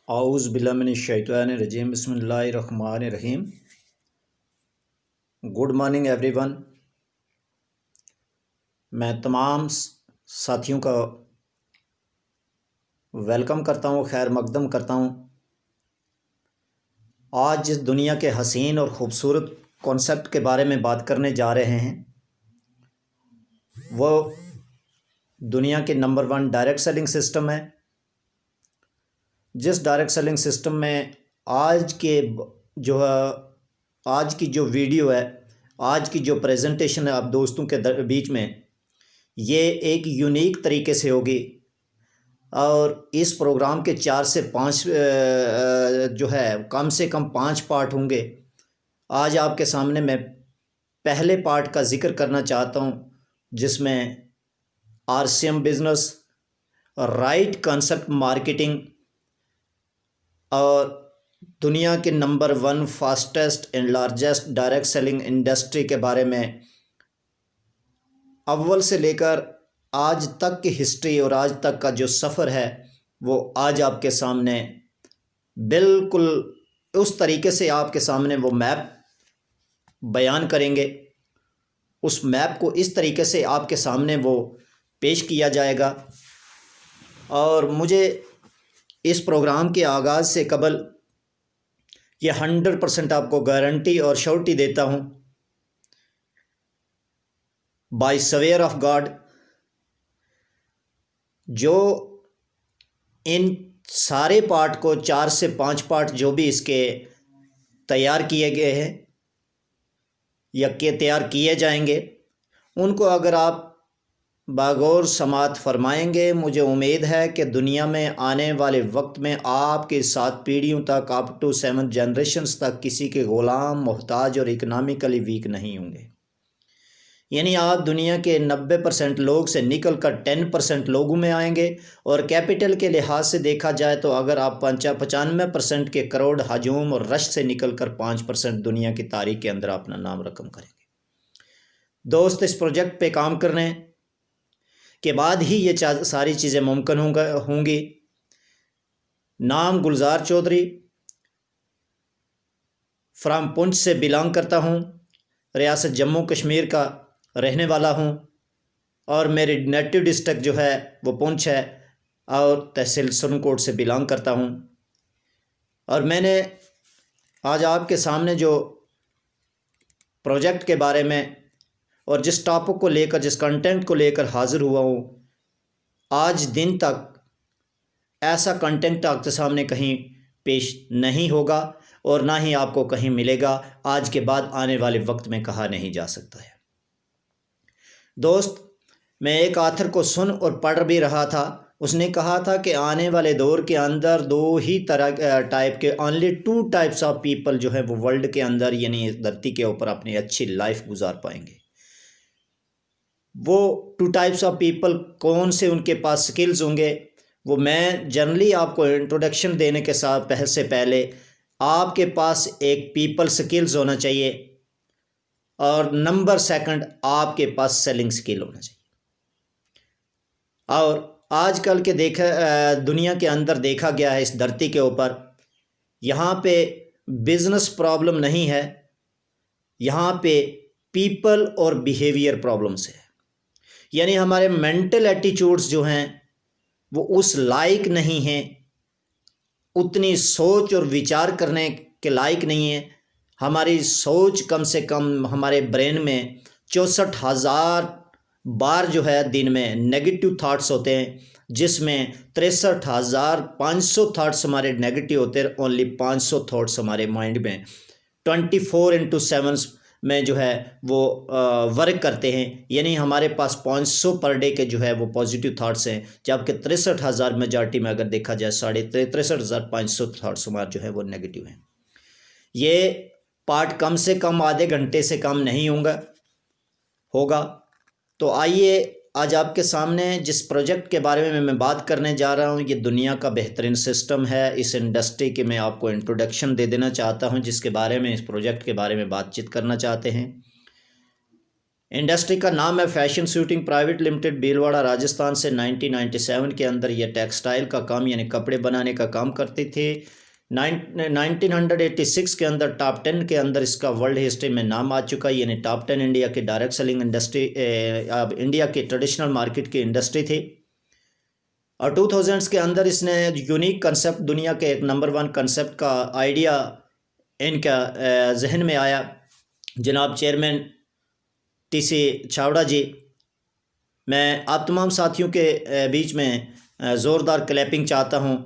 اعوذ باللہ من الشیطان الرجیم بسم اللہ الرحمن الرحیم۔ Good morning every one. میں تمام ساتھیوں کا ویلکم کرتا ہوں، خیر مقدم کرتا ہوں۔ آج جس دنیا کے حسین اور خوبصورت کانسیپٹ کے بارے میں بات کرنے جا رہے ہیں وہ دنیا کے نمبر 1 ڈائریکٹ سیلنگ سسٹم ہے، جس ڈائریکٹ سیلنگ سسٹم میں آج کی جو ویڈیو ہے، آج کی جو پریزنٹیشن ہے آپ دوستوں کے بیچ میں، یہ ایک یونیک طریقے سے ہوگی اور اس پروگرام کے 4 سے 5 کم سے کم 5 پارٹ ہوں گے۔ آج آپ کے سامنے میں پہلے پارٹ کا ذکر کرنا چاہتا ہوں، جس میں RCM business, right concept marketing اور دنیا کے number 1 fastest and largest direct selling industry کے بارے میں اول سے لے کر آج تک کی ہسٹری اور آج تک کا جو سفر ہے وہ آج آپ کے سامنے بالکل اس طریقے سے آپ کے سامنے وہ میپ بیان کریں گے۔ اس میپ کو اس طریقے سے آپ کے سامنے وہ پیش کیا جائے گا، اور مجھے اس پروگرام کے آغاز سے قبل یہ 100% آپ کو گارنٹی اور شورٹی دیتا ہوں بائی سویئر آف گاڈ، جو ان سارے پارٹ کو 4 سے 5 پارٹ جو بھی اس کے تیار کیے گئے ہیں یا کہ تیار کیے جائیں گے، ان کو اگر آپ باغور سماعت فرمائیں گے، مجھے امید ہے کہ دنیا میں آنے والے وقت میں آپ کے 7 پیڑھیوں تک، اپ ٹو 7 جنریشنز تک کسی کے غلام، محتاج اور اکنامکلی ویک نہیں ہوں گے۔ یعنی آپ دنیا کے 90% لوگ سے نکل کر 10% لوگوں میں آئیں گے، اور کیپٹل کے لحاظ سے دیکھا جائے تو اگر آپ 95% کے کروڑ ہجوم اور رش سے نکل کر 5% دنیا کی تاریخ کے اندر اپنا نام رقم کریں گے۔ دوست، اس پروجیکٹ پہ کام کرنے کے بعد ہی یہ ساری چیزیں ممکن ہوں گی۔ نام گلزار چودھری، فرام پونچھ سے بلانگ کرتا ہوں، ریاست جموں کشمیر کا رہنے والا ہوں، اور میری نیٹو ڈسٹرکٹ جو ہے وہ پونچھ ہے، اور تحصیل سرنکوٹ سے بلانگ کرتا ہوں۔ اور میں نے آج آپ کے سامنے جو پروجیکٹ کے بارے میں اور جس ٹاپک کو لے کر، جس کنٹینٹ کو لے کر حاضر ہوا ہوں، آج دن تک ایسا کنٹینٹ آپ کے سامنے کہیں پیش نہیں ہوگا اور نہ ہی آپ کو کہیں ملے گا، آج کے بعد آنے والے وقت میں کہا نہیں جا سکتا ہے۔ دوست، میں ایک آتھر کو سن اور پڑھ بھی رہا تھا، اس نے کہا تھا کہ آنے والے دور کے اندر 2 ہی طرح ٹائپ کے only 2 types آف پیپل جو ہے وہ ورلڈ کے اندر، یعنی دھرتی کے اوپر اپنی اچھی لائف گزار پائیں گے۔ وہ 2 types آف پیپل کون سے ان کے پاس سکلز ہوں گے، وہ میں جنرلی آپ کو انٹروڈکشن دینے کے ساتھ سے پہلے آپ کے پاس ایک پیپل سکلز ہونا چاہیے، اور نمبر 2 آپ کے پاس سیلنگ سکل ہونا چاہیے۔ اور آج کل کے دنیا کے اندر دیکھا گیا ہے، اس دھرتی کے اوپر یہاں پہ بزنس پرابلم نہیں ہے، یہاں پہ پیپل اور بیہیویئر پرابلمس ہے۔ یعنی ہمارے مینٹل ایٹیچیوڈز جو ہیں وہ اس لائق نہیں ہیں، اتنی سوچ اور وچار کرنے کے لائق نہیں ہیں۔ ہماری سوچ کم سے کم ہمارے برین میں 64,000 بار جو ہے دن میں نیگیٹو تھاٹس ہوتے ہیں، جس میں 63,500 تھاٹس ہمارے نیگیٹو ہوتے ہیں، اونلی 500 تھاٹس ہمارے مائنڈ میں 24/7 میں جو ہے وہ ورک کرتے ہیں۔ یعنی ہمارے پاس 500 پر ڈے کے جو ہے وہ پازیٹیو تھاٹس ہیں، جبکہ 63,000 میجارٹی میں اگر دیکھا جائے 63,500 تھاٹس ہمارے جو ہے وہ نیگیٹو ہیں۔ یہ پارٹ کم سے کم آدھے گھنٹے سے کم نہیں ہوگا۔ تو آئیے آج آپ کے سامنے جس پروجیکٹ کے بارے میں میں بات کرنے جا رہا ہوں، یہ دنیا کا بہترین سسٹم ہے اس انڈسٹری کے، میں آپ کو انٹروڈکشن دے دینا چاہتا ہوں، جس کے بارے میں، اس پروجیکٹ کے بارے میں بات چیت کرنا چاہتے ہیں۔ انڈسٹری کا نام ہے fashion suiting private limited, Bhilwara Rajasthan سے 1997 کے اندر یہ ٹیکسٹائل کا کام یعنی کپڑے بنانے کا کام کرتے تھے۔ 1986 کے اندر ٹاپ 10 کے اندر اس کا ورلڈ ہسٹری میں نام آ چکا ہے، یعنی ٹاپ 10 انڈیا کی ڈائریکٹ سیلنگ انڈسٹری، انڈیا کی ٹریڈیشنل مارکیٹ کی انڈسٹری تھی۔ اور 2000s کے اندر اس نے یونیک کنسیپٹ، دنیا کے ایک نمبر 1 کنسیپٹ کا آئیڈیا ان کا ذہن میں آیا۔ جناب چیئرمین ٹی سی چھاوڑا جی، میں آپ تمام ساتھیوں کے بیچ میں زوردار کلیپنگ چاہتا ہوں،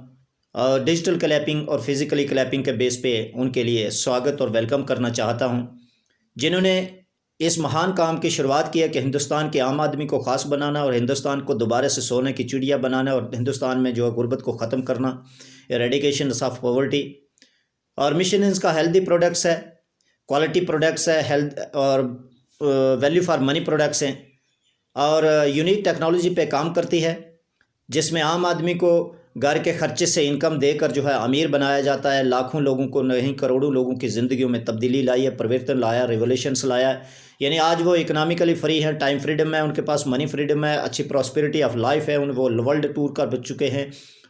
اور ڈیجیٹل کلیپنگ اور فزیکلی کلیپنگ کے بیس پہ ان کے لیے سواگت اور ویلکم کرنا چاہتا ہوں، جنہوں نے اس مہان کام کی شروعات کیا کہ ہندوستان کے عام آدمی کو خاص بنانا اور ہندوستان کو دوبارہ سے سونے کی چڑیا بنانا، اور ہندوستان میں جو ہے غربت کو ختم کرنا، ایریڈیکیشن آف پاورٹی۔ اور مشن ان کا ہیلدی پروڈکٹس ہے، کوالٹی پروڈکٹس ہے، ہیلتھ اور ویلیو فار منی پروڈکٹس ہیں، اور یونیک ٹیکنالوجی پہ کام کرتی ہے، جس میں عام آدمی کو گھر کے خرچے سے انکم دے کر جو ہے امیر بنایا جاتا ہے۔ لاکھوں لوگوں کو نہیں کروڑوں لوگوں کی زندگیوں میں تبدیلی لائی ہے، پریورتن لایا، ریولیوشنس لایا ہے۔ یعنی آج وہ اکنامکلی فری ہیں، ٹائم فریڈم ہے ان کے پاس، منی فریڈم ہے، اچھی پراسپیرٹی آف لائف ہے، وہ ورلڈ ٹور کر چکے ہیں،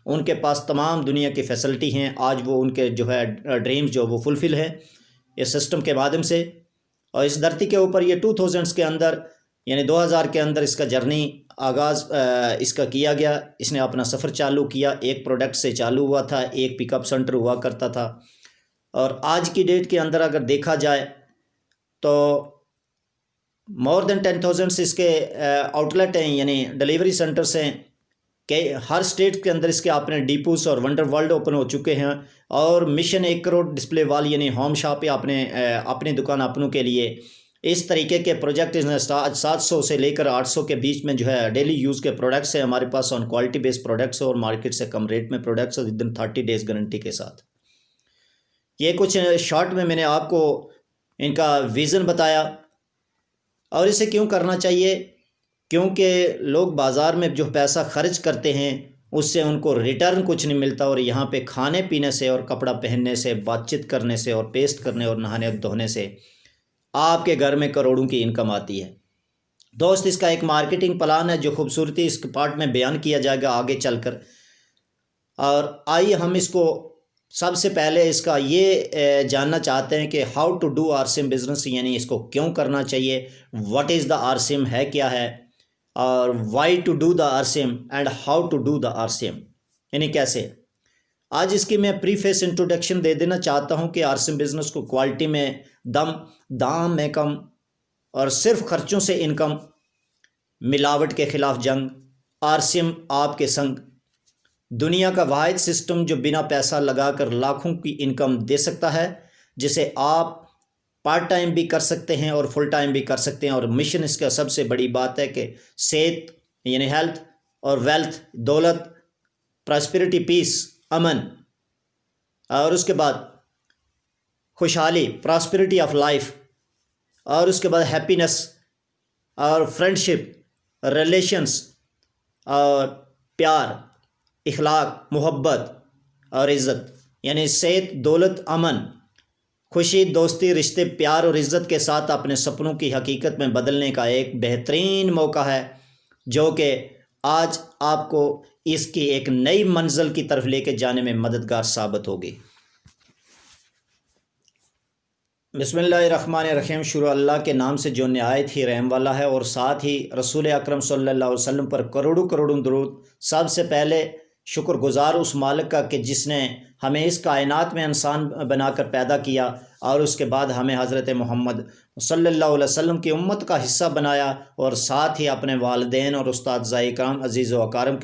ان کے پاس تمام دنیا کی فیسلٹی ہیں۔ آج وہ ان کے جو ہے ڈریمز جو وہ فلفل ہیں اس سسٹم کے مادھیم سے۔ اور اس دھرتی کے اوپر یہ 2000s کے اندر یعنی 2000 کے اندر اس کا جرنی آغاز اس کا کیا گیا۔ اس نے اپنا سفر چالو کیا، ایک پروڈکٹ سے چالو ہوا تھا، ایک پک اپ سینٹر ہوا کرتا تھا، اور آج کی ڈیٹ کے اندر اگر دیکھا جائے تو مور دین 10,000 اس کے آؤٹ لیٹ ہیں، یعنی ڈیلیوری سینٹرس ہیں کہ ہر اسٹیٹ کے اندر اس کے اپنے ڈیپوز اور ونڈر ورلڈ اوپن ہو چکے ہیں، اور مشن 1 کروڑ ڈسپلے وال یعنی ہوم شاپ یا اپنی دکان اپنوں کے لیے اس طریقے کے پروجیکٹ 700 سے لے کر 800 کے بیچ میں جو ہے ڈیلی یوز کے پروڈکٹس ہیں ہمارے پاس، آن کوالٹی بیس پروڈکٹس اور مارکیٹ سے کم ریٹ میں پروڈکٹس ودن 30 days گارنٹی کے ساتھ۔ یہ کچھ شارٹ میں نے آپ کو ان کا ویژن بتایا، اور اسے کیوں کرنا چاہیے، کیونکہ لوگ بازار میں جو پیسہ خرچ کرتے ہیں اس سے ان کو ریٹرن کچھ نہیں ملتا، اور یہاں پہ کھانے پینے سے اور کپڑا پہننے سے، بات چیت کرنے سے اور پیسٹ کرنے اور نہانے دھونے سے آپ کے گھر میں کروڑوں کی انکم آتی ہے۔ دوست، اس کا ایک مارکیٹنگ پلان ہے جو خوبصورتی اس پارٹ میں بیان کیا جائے گا آگے چل کر، اور آئیے ہم اس کو سب سے پہلے اس کا یہ جاننا چاہتے ہیں کہ ہاؤ ٹو ڈو آرسم بزنس، یعنی اس کو کیوں کرنا چاہیے، واٹ از دا آرسم ہے کیا ہے، اور وائی ٹو ڈو دا آرسم and how to do the آرسم یعنی کیسے۔ آج اس کی میں پری فیس انٹروڈکشن دے دینا چاہتا ہوں کہ آرسم بزنس کو کوالٹی میں دام میں کم اور صرف خرچوں سے انکم، ملاوٹ کے خلاف جنگ، آرسم آپ کے سنگ، دنیا کا واحد سسٹم جو بنا پیسہ لگا کر لاکھوں کی انکم دے سکتا ہے، جسے آپ پارٹ ٹائم بھی کر سکتے ہیں اور فل ٹائم بھی کر سکتے ہیں۔ اور مشن اس کا سب سے بڑی بات ہے کہ صحت یعنی ہیلتھ اور ویلتھ، دولت، پراسپیرٹی، پیس، امن، اور اس کے بعد خوشحالی، پراسپیرٹی آف لائف، اور اس کے بعد ہیپینس اور فرینڈشپ، ریلیشنس اور پیار، اخلاق، محبت اور عزت، یعنی صحت، دولت، امن، خوشی، دوستی، رشتے، پیار اور عزت کے ساتھ اپنے سپنوں کی حقیقت میں بدلنے کا ایک بہترین موقع ہے، جو کہ آج آپ کو اس کی ایک نئی منزل کی طرف لے کے جانے میں مددگار ثابت ہوگی۔ بسم اللہ الرحمن الرحیم، شروع اللہ کے نام سے جو نہایت ہی رحم والا ہے، اور ساتھ ہی رسول اکرم صلی اللہ علیہ وسلم پر کروڑوں کروڑوں درود۔ سب سے پہلے شکر گزار اس مالک کا کہ جس نے ہمیں اس کائنات میں انسان بنا کر پیدا کیا، اور اس کے بعد ہمیں حضرت محمد صلی اللہ علیہ وسلم کی امت کا حصہ بنایا، اور ساتھ ہی اپنے والدین اور اساتذۂ کرام عزیز و اقارب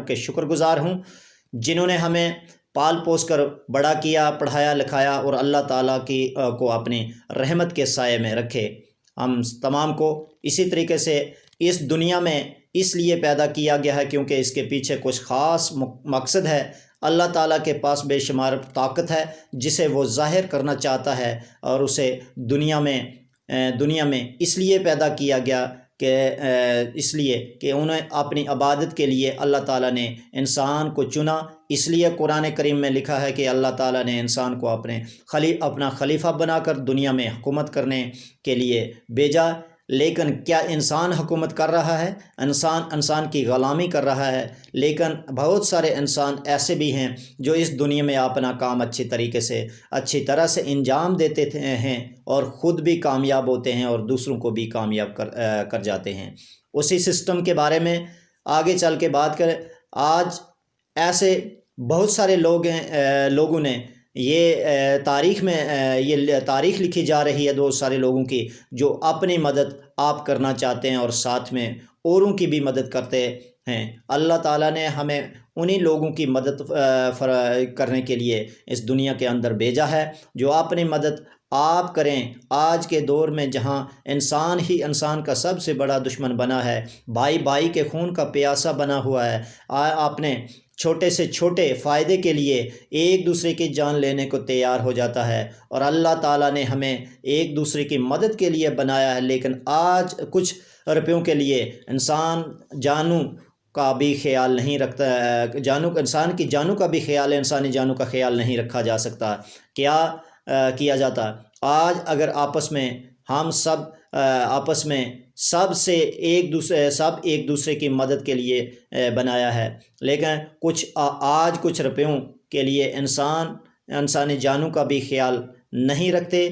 کے شکر گزار ہوں، جنہوں نے ہمیں پال پوس کر بڑا کیا، پڑھایا لکھایا، اور اللہ تعالیٰ کو اپنی رحمت کے سائے میں رکھے۔ ہم تمام کو اسی طریقے سے اس دنیا میں اس لیے پیدا کیا گیا ہے کیونکہ اس کے پیچھے کچھ خاص مقصد ہے۔ اللہ تعالیٰ کے پاس بے شمار طاقت ہے جسے وہ ظاہر کرنا چاہتا ہے، اور اسے دنیا میں اس لیے پیدا کیا گیا کہ اس لیے کہ انہیں اپنی عبادت کے لیے اللہ تعالیٰ نے انسان کو چنا۔ اس لیے قرآن کریم میں لکھا ہے کہ اللہ تعالیٰ نے انسان کو اپنا خلیفہ بنا کر دنیا میں حکومت کرنے کے لیے بھیجا۔ لیکن کیا انسان حکومت کر رہا ہے؟ انسان کی غلامی کر رہا ہے، لیکن بہت سارے انسان ایسے بھی ہیں جو اس دنیا میں اپنا کام اچھی طرح سے انجام دیتے ہیں اور خود بھی کامیاب ہوتے ہیں اور دوسروں کو بھی کامیاب کر جاتے ہیں۔ اسی سسٹم کے بارے میں آگے چل کے بات کریں۔ آج ایسے بہت سارے لوگوں نے یہ تاریخ لکھی جا رہی ہے بہت سارے لوگوں کی جو اپنی مدد آپ کرنا چاہتے ہیں اور ساتھ میں اوروں کی بھی مدد کرتے ہیں۔ اللہ تعالیٰ نے ہمیں انہی لوگوں کی مدد کرنے کے لیے اس دنیا کے اندر بھیجا ہے جو اپنی مدد آپ کریں۔ آج کے دور میں جہاں انسان ہی انسان کا سب سے بڑا دشمن بنا ہے، بھائی بھائی کے خون کا پیاسا بنا ہوا ہے، آپ نے چھوٹے سے چھوٹے فائدے کے لیے ایک دوسرے کی جان لینے کو تیار ہو جاتا ہے، اور اللہ تعالیٰ نے ہمیں ایک دوسرے کی مدد کے لیے بنایا ہے، لیکن آج کچھ روپیوں کے لیے انسان جانوں کا بھی خیال نہیں رکھتا، انسان کی جانوں کا بھی خیال ہے، انسانی جانوں کا خیال نہیں رکھا جا سکتا۔ کیا کیا جاتا؟ آج اگر آپس میں ہم سب ایک دوسرے کی مدد کے لیے بنایا ہے، لیکن کچھ روپیوں کے لیے انسانی جانوں کا بھی خیال نہیں رکھتے،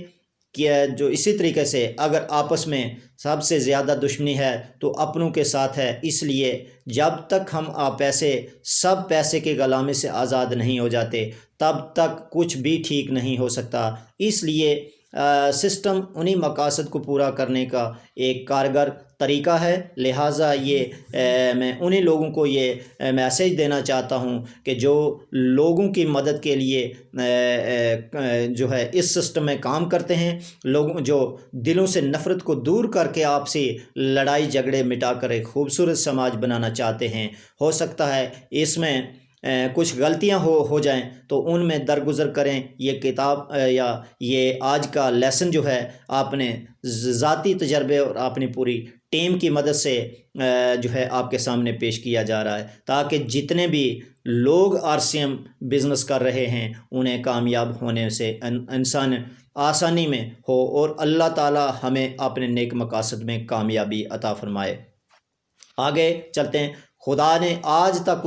کہ جو اسی طریقے سے اگر آپس میں سب سے زیادہ دشمنی ہے تو اپنوں کے ساتھ ہے۔ اس لیے جب تک ہم پیسے کے غلامی سے آزاد نہیں ہو جاتے تب تک کچھ بھی ٹھیک نہیں ہو سکتا۔ اس لیے سسٹم انہی مقاصد کو پورا کرنے کا ایک کارگر طریقہ ہے، لہٰذا میں انہی لوگوں کو یہ میسیج دینا چاہتا ہوں کہ جو لوگوں کی مدد کے لیے جو ہے اس سسٹم میں کام کرتے ہیں، لوگوں جو دلوں سے نفرت کو دور کر کے آپسی لڑائی جھگڑے مٹا کر ایک خوبصورت سماج بنانا چاہتے ہیں، ہو سکتا ہے اس میں کچھ غلطیاں ہو جائیں تو ان میں درگزر کریں۔ یہ کتاب یا یہ آج کا لیسن جو ہے آپ نے ذاتی تجربے اور اپنی پوری ٹیم کی مدد سے جو ہے آپ کے سامنے پیش کیا جا رہا ہے، تاکہ جتنے بھی لوگ RCM بزنس کر رہے ہیں انہیں کامیاب ہونے سے انسان آسانی میں ہو، اور اللہ تعالی ہمیں اپنے نیک مقاصد میں کامیابی عطا فرمائے۔ آگے چلتے ہیں۔ خدا نے آج تک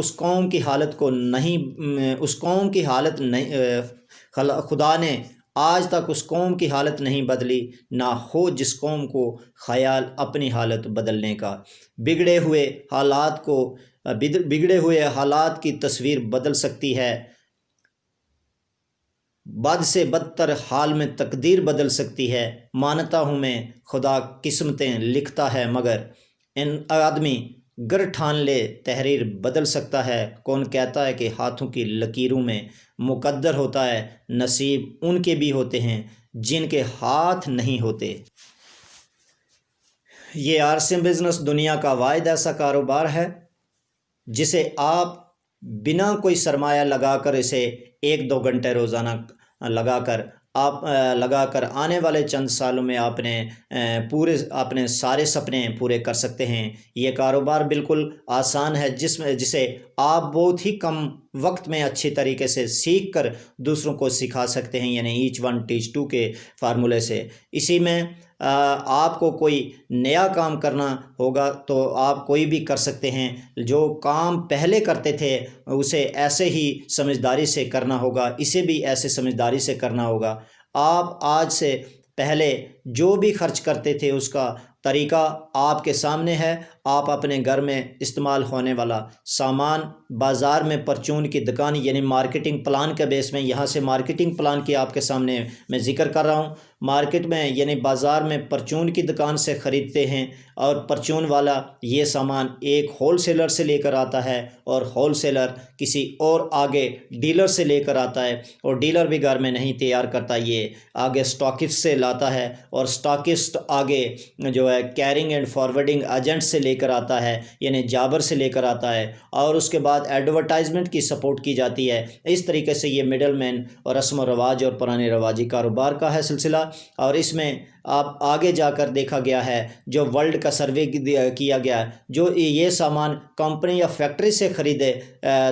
خدا نے آج تک اس قوم کی حالت نہیں بدلی، نہ ہو جس قوم کو خیال اپنی حالت بدلنے کا۔ بگڑے ہوئے حالات کی تصویر بدل سکتی ہے، بد سے بدتر حال میں تقدیر بدل سکتی ہے۔ مانتا ہوں میں خدا قسمتیں لکھتا ہے، مگر ان آدمی گر ٹھان لے تحریر بدل سکتا ہے۔ کون کہتا ہے کہ ہاتھوں کی لکیروں میں مقدر ہوتا ہے؟ نصیب ان کے بھی ہوتے ہیں جن کے ہاتھ نہیں ہوتے۔ یہ RCM بزنس دنیا کا واحد ایسا کاروبار ہے جسے آپ بنا کوئی سرمایہ لگا کر اسے 1-2 گھنٹے روزانہ لگا کر آنے والے چند سالوں میں اپنے سارے سپنے پورے کر سکتے ہیں۔ یہ کاروبار بالکل آسان ہے جسے آپ بہت ہی کم وقت میں اچھی طریقے سے سیکھ کر دوسروں کو سکھا سکتے ہیں، یعنی ایچ ون ٹیچ ٹو کے فارمولے سے۔ اسی میں آپ کو کوئی نیا کام کرنا ہوگا تو آپ کوئی بھی کر سکتے ہیں، جو کام پہلے کرتے تھے اسے ایسے ہی سمجھداری سے کرنا ہوگا، اسے بھی ایسے سمجھداری سے کرنا ہوگا۔ آپ آج سے پہلے جو بھی خرچ کرتے تھے اس کا طریقہ آپ کے سامنے ہے۔ آپ اپنے گھر میں استعمال ہونے والا سامان بازار میں پرچون کی دکان یعنی مارکیٹنگ پلان کے بیس میں، یہاں سے مارکیٹنگ پلان کی آپ کے سامنے میں ذکر کر رہا ہوں، مارکیٹ میں یعنی بازار میں پرچون کی دکان سے خریدتے ہیں، اور پرچون والا یہ سامان ایک ہول سیلر سے لے کر آتا ہے، اور ہول سیلر کسی اور آگے ڈیلر سے لے کر آتا ہے، اور ڈیلر بھی گھر میں نہیں تیار کرتا، یہ آگے اسٹاکسٹ سے لاتا ہے، اور اسٹاکسٹ آگے جو ہے کیرنگ اینڈ فارورڈنگ ایجنٹ سے لے کر آتا ہے، یعنی جابر سے لے کر آتا ہے، اور اس کے بعد ایڈورٹائزمنٹ کی سپورٹ کی جاتی ہے۔ اس طریقے سے یہ مڈل مین اور رسم و رواج اور پرانے رواجی کاروبار کا ہے سلسلہ، اور اس میں آپ آگے جا کر دیکھا گیا ہے، جو ورلڈ کا سروے کیا گیا ہے، جو یہ سامان کمپنی یا فیکٹری سے خریدے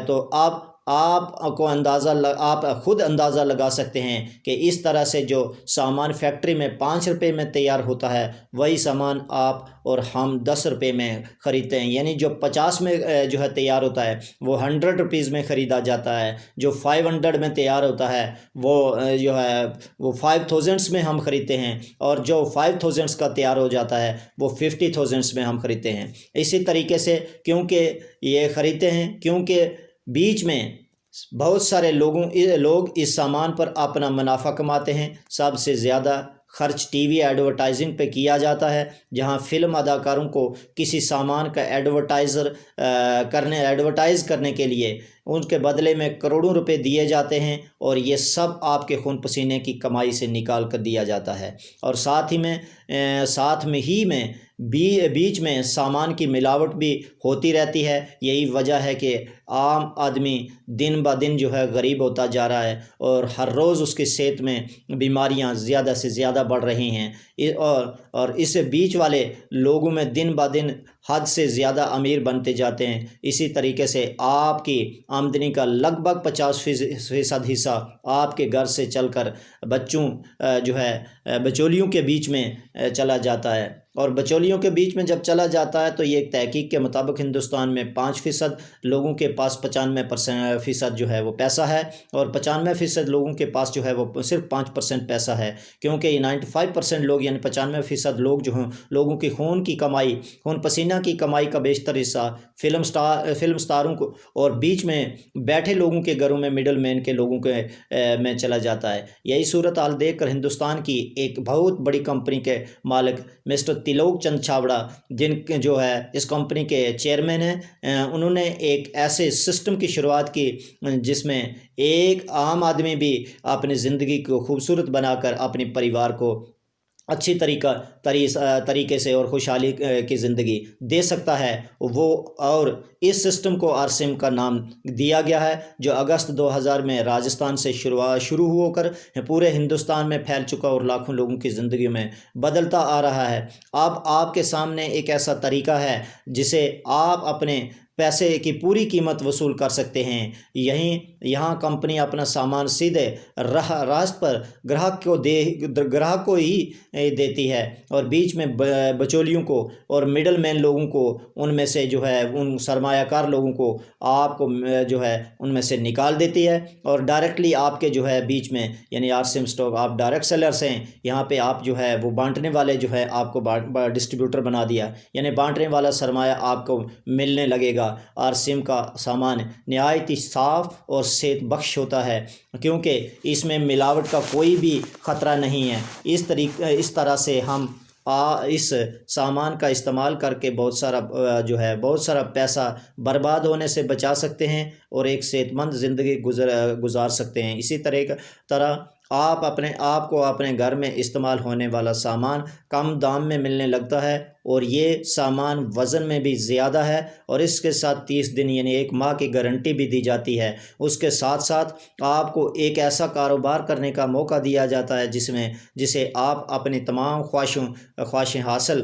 تو آپ آپ کو آپ خود اندازہ لگا سکتے ہیں کہ اس طرح سے جو سامان فیکٹری میں 5 روپے میں تیار ہوتا ہے وہی سامان آپ اور ہم 10 روپے میں خریدتے ہیں، یعنی جو 50 میں جو ہے تیار ہوتا ہے وہ 100 روپیز میں خریدا جاتا ہے، جو 500 میں تیار ہوتا ہے وہ جو ہے وہ 5000 میں ہم خریدتے ہیں، اور جو 5000 کا تیار ہو جاتا ہے وہ 50,000 میں ہم خریدتے ہیں۔ اسی طریقے سے کیونکہ یہ خریدتے ہیں کیونکہ بیچ میں بہت سارے لوگ اس سامان پر اپنا منافع کماتے ہیں۔ سب سے زیادہ خرچ ٹی وی ایڈورٹائزنگ پہ کیا جاتا ہے، جہاں فلم اداکاروں کو کسی سامان کا ایڈورٹائز کرنے کے لیے ان کے بدلے میں کروڑوں روپے دیے جاتے ہیں، اور یہ سب آپ کے خون پسینے کی کمائی سے نکال کر دیا جاتا ہے۔ اور ساتھ ہی میں بیچ میں سامان کی ملاوٹ بھی ہوتی رہتی ہے۔ یہی وجہ ہے کہ عام آدمی دن بہ دن جو ہے غریب ہوتا جا رہا ہے، اور ہر روز اس کی صحت میں بیماریاں زیادہ سے زیادہ بڑھ رہی ہیں، اور اس بیچ والے لوگوں میں دن بہ دن حد سے زیادہ امیر بنتے جاتے ہیں۔ اسی طریقے سے آپ کی آمدنی کا لگ بھگ 50% حصہ آپ کے گھر سے چل کر بچولیوں کے بیچ میں چلا جاتا ہے، اور بچولیوں کے بیچ میں جب چلا جاتا ہے تو یہ ایک تحقیق کے مطابق ہندوستان میں 5% لوگوں کے پاس 95% جو ہے وہ پیسہ ہے، اور 95% لوگوں کے پاس جو ہے وہ صرف 5% پیسہ ہے، کیونکہ یہ 95% لوگ یعنی 95% لوگ جو ہیں لوگوں کی خون پسینہ کی کمائی کا بیشتر حصہ فلم سٹاروں کو اور بیچ میں بیٹھے لوگوں کے گھروں میں مڈل مین کے لوگوں کے میں چلا جاتا ہے۔ یہی صورتحال دیکھ کر ہندوستان کی ایک بہت بڑی کمپنی کے مالک مسٹر تلوک چند چھابڑا، جو ہے اس کمپنی کے چیئرمین ہیں، انہوں نے ایک ایسے سسٹم کی شروعات کی جس میں ایک عام آدمی بھی اپنی زندگی کو خوبصورت بنا کر اپنے پریوار کو اچھی طریقے سے اور خوشحالی کی زندگی دے سکتا ہے اور اس سسٹم کو آرسم کا نام دیا گیا ہے، جو اگست 2000 میں راجستھان سے شروع ہو کر پورے ہندوستان میں پھیل چکا اور لاکھوں لوگوں کی زندگی میں بدلتا آ رہا ہے۔ اب آپ کے سامنے ایک ایسا طریقہ ہے جسے آپ اپنے پیسے کی پوری قیمت وصول کر سکتے ہیں۔ یہاں کمپنی اپنا سامان سیدھے راست پر گراہک کو ہی دیتی ہے، اور بیچ میں بچولیوں کو اور مڈل مین لوگوں کو ان میں سے جو ہے ان سرمایہ کار لوگوں کو آپ کو جو ہے ان میں سے نکال دیتی ہے، اور ڈائریکٹلی آپ کے جو ہے بیچ میں یعنی آرسم اسٹاک آپ ڈائریکٹ سیلرز ہیں، یہاں پہ آپ جو ہے وہ بانٹنے والے جو ہے آپ کو ڈسٹریبیوٹر بنا دیا، یعنی بانٹنے والا سرمایہ آپ کو ملنے لگے گا۔ آرسم کا سامان نہایت ہی صاف اور صحت بخش ہوتا ہے، کیونکہ اس میں ملاوٹ کا کوئی بھی خطرہ نہیں ہے۔ اس طرح سے ہم اس سامان کا استعمال کر کے بہت سارا پیسہ برباد ہونے سے بچا سکتے ہیں اور ایک صحت مند زندگی گزار سکتے ہیں۔ اسی طرح آپ کو اپنے گھر میں استعمال ہونے والا سامان کم دام میں ملنے لگتا ہے، اور یہ سامان وزن میں بھی زیادہ ہے، اور اس کے ساتھ 30 دن یعنی 1 ماہ کی گارنٹی بھی دی جاتی ہے۔ اس کے ساتھ ساتھ آپ کو ایک ایسا کاروبار کرنے کا موقع دیا جاتا ہے جسے آپ اپنی تمام خواہشیں حاصل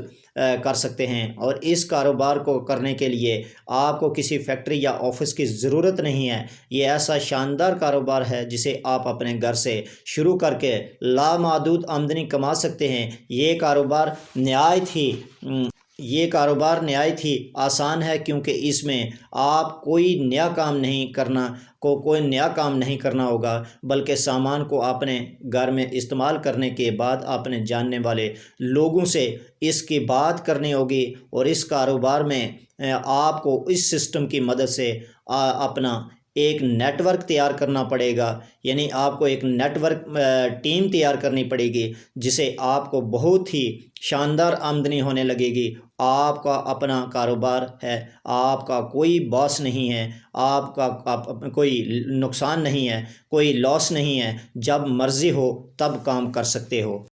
کر سکتے ہیں، اور اس کاروبار کو کرنے کے لیے آپ کو کسی فیکٹری یا آفس کی ضرورت نہیں ہے۔ یہ ایسا شاندار کاروبار ہے جسے آپ اپنے گھر سے شروع کر کے لامحدود آمدنی کما سکتے ہیں۔ یہ کاروبار نہایت ہی آسان ہے، کیونکہ اس میں آپ کوئی نیا کام نہیں کرنا ہوگا، بلکہ سامان کو اپنے گھر میں استعمال کرنے کے بعد اپنے جاننے والے لوگوں سے اس کی بات کرنی ہوگی، اور اس کاروبار میں آپ کو اس سسٹم کی مدد سے اپنا ایک نیٹ ورک تیار کرنا پڑے گا، یعنی آپ کو ایک نیٹ ورک ٹیم تیار کرنی پڑے گی، جسے آپ کو بہت ہی شاندار آمدنی ہونے لگے گی۔ آپ کا اپنا کاروبار ہے، آپ کا کوئی باس نہیں ہے، آپ کا کوئی نقصان نہیں ہے، کوئی لاس نہیں ہے، جب مرضی ہو تب کام کر سکتے ہو۔